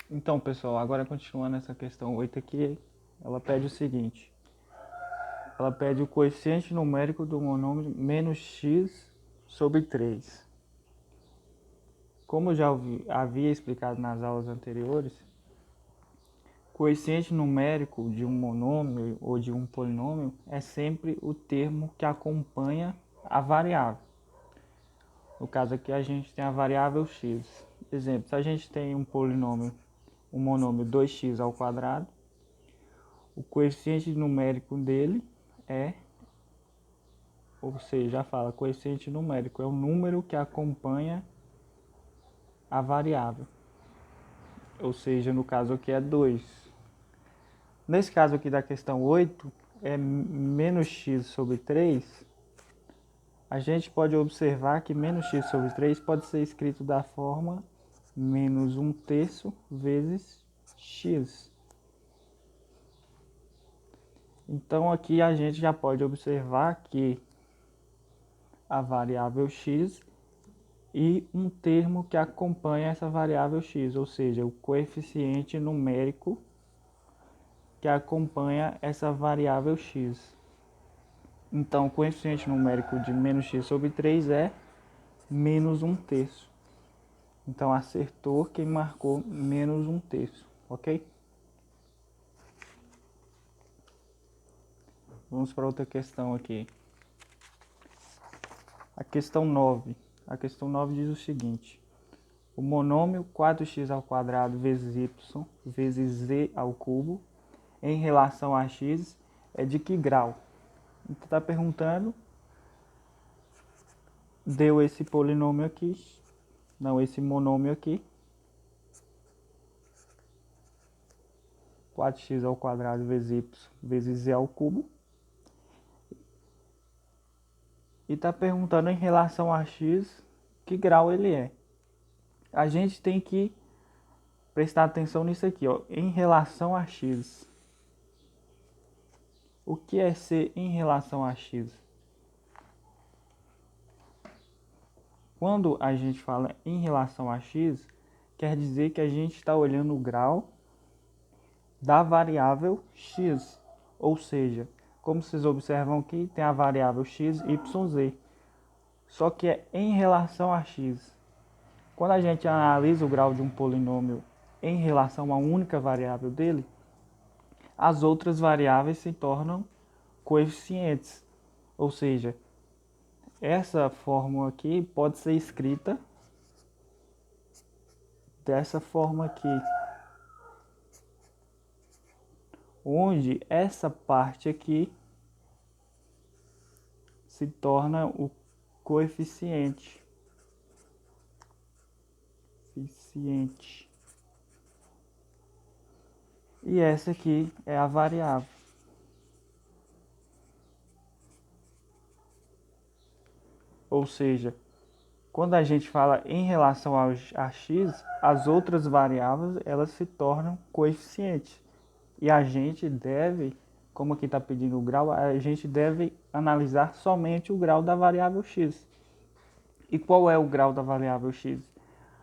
Então, pessoal, agora continuando essa questão 8 aqui, ela pede o seguinte. Ela pede o coeficiente numérico do monômio menos x sobre 3. Como eu já havia explicado nas aulas anteriores, coeficiente numérico de um monômio ou de um polinômio é sempre o termo que acompanha a variável. No caso aqui a gente tem a variável x. Exemplo, se a gente tem um polinômio, um monômio 2x ao quadrado, o coeficiente numérico dele é, ou seja, já fala, coeficiente numérico é o número que acompanha a variável. Ou seja, no caso aqui é 2. Nesse caso aqui da questão 8, é menos x sobre 3. A gente pode observar que menos x sobre 3 pode ser escrito da forma menos 1/3 vezes x. Então aqui a gente já pode observar que a variável x e um termo que acompanha essa variável x, ou seja, o coeficiente numérico que acompanha essa variável x. Então o coeficiente numérico de menos x sobre 3 é menos 1/3. Então acertou quem marcou menos 1/3, ok? Vamos para outra questão aqui. A questão 9. A questão 9 diz o seguinte. O monômio 4x² vezes y vezes z ao cubo em relação a x é de que grau? Então está perguntando, deu esse polinômio aqui, não, esse monômio aqui, 4x² vezes y vezes z ao cubo, e está perguntando em relação a x que grau ele é. A gente tem que prestar atenção nisso aqui, ó, em relação a x. O que é ser em relação a x? Quando a gente fala em relação a x, quer dizer que a gente está olhando o grau da variável x. Ou seja, como vocês observam aqui, tem a variável x, y, z. Só que é em relação a x. Quando a gente analisa o grau de um polinômio em relação a uma única variável dele, as outras variáveis se tornam coeficientes. Ou seja, essa fórmula aqui pode ser escrita dessa forma aqui, onde essa parte aqui se torna o coeficiente. E essa aqui é a variável. Ou seja, quando a gente fala em relação a x, as outras variáveis elas se tornam coeficientes. E a gente deve, como aqui está pedindo o grau, a gente deve analisar somente o grau da variável x. E qual é o grau da variável x?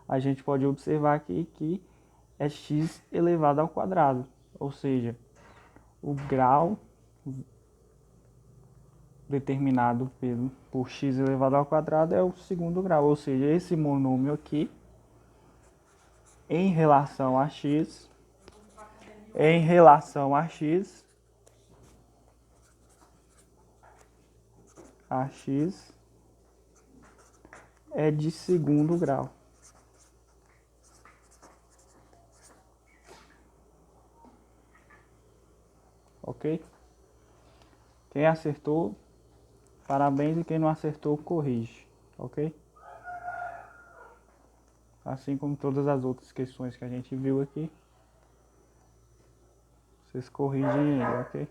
A gente pode observar aqui que é x elevado ao quadrado. Ou seja, o grau determinado por x elevado ao quadrado é o segundo grau. Ou seja, esse monômio aqui, em relação a x, a x é de segundo grau. Ok? Quem acertou, parabéns, e quem não acertou, corrige. Ok? Assim como todas as outras questões que a gente viu aqui, vocês corrigem aí, ok?